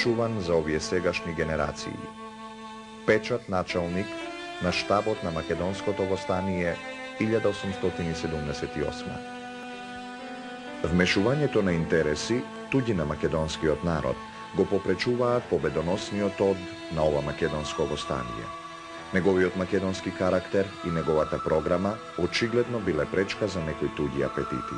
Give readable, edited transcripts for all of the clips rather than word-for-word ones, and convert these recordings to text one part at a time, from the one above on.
почуван за овие сегашни генерации. Печат началник на штабот на Македонското востание 1878. Вмешувањето на интереси туѓи на македонскиот народ го попречуваат победоносниот од на ова македонско востание. Неговиот македонски карактер и неговата програма очигледно биле пречка за некои туѓи апетити.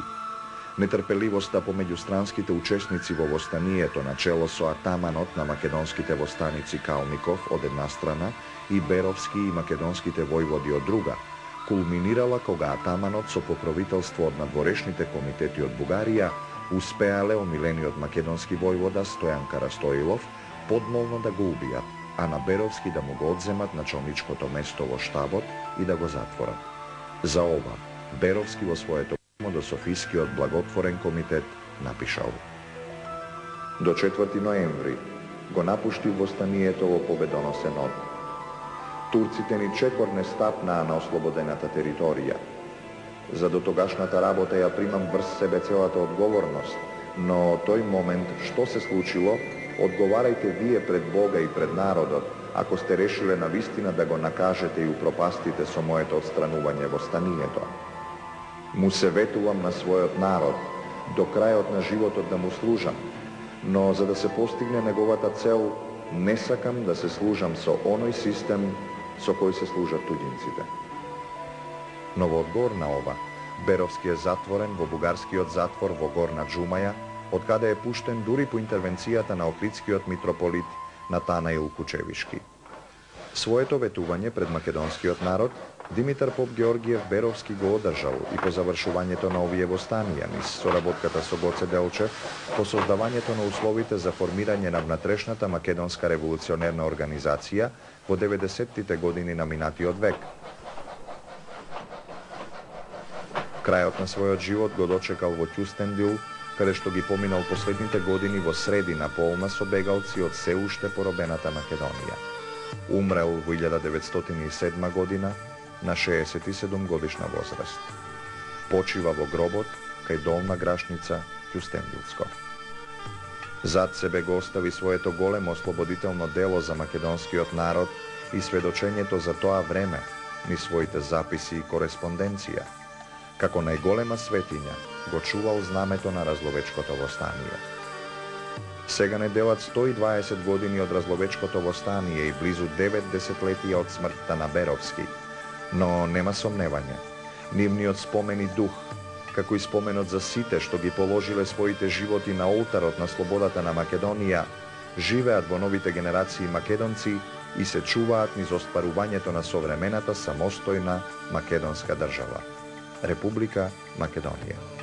Нетрпеливоста помеѓу странските учесници во востанието начело со атаманот на македонските востаници Калников од една страна и Беровски и македонските војводи од друга, кулминирала кога атаманот со покровителство од надворешните комитети од Бугарија успеале омилениот македонски војвода Стојан Карастоилов подмолно да го убијат, а на Беровски да му го одземат началничкото место во штабот и да го затворат. За ова, Беровски во своето писмо до Софискиот благотворен комитет напишал: До 4 ноември го напушти востанието во победоносен од. Турците ни чекор не стапнаа на ослободената територија. За дотогашната работа ја примам врз себе целата одговорност, но тој момент што се случило, одговарајте вие пред Бога и пред народот, ако сте решиле на вистина да го накажете и упропастите со моето отстранување во станието. Му се ветувам на својот народ, до крајот на животот да му служам, но за да се постигне неговата цел, не сакам да се служам со оној систем со кој се служат туѓинците. Но во одговор на ова, Беровски е затворен во бугарскиот затвор во Горна Џумаја, од каде е пуштен дури по интервенцијата на охридскиот митрополит Натанаил Кучевишки. Своето ветување пред македонскиот народ Димитар Поп Георгиев Беровски го одржал и по завршувањето на овие востанија низ соработката со Гоце Делчев, по создавањето на условите за формирање на внатрешната македонска револуционерна организација во 90-тите години на минатиот век. Крајот на својот живот го дочекал во Ќустендил, каде што ги поминал последните години во средина полна со бегалци од се уште поробената Македонија. Умрел во 1907 година на 67 годишна возраст. Почива во гробот кај Долна Грашница, Ќустендилско. Зад себе го остави своето големо ослободително дело за македонскиот народ и сведочењето за тоа време низ своите записи и кореспонденција. Како најголема светиња го чувал знамето на Разловечкото востание. Сега не делат 120 години од Разловечкото востание и близу 9 десетлетија од смртта на Беровски, но нема сомневање, нивниот спомен и дух, како и споменот за сите што ги положиле своите животи на олтарот на слободата на Македонија, живеат во новите генерации македонци и се чуваат низ остварувањето на современата самостојна македонска држава. Република Македонија.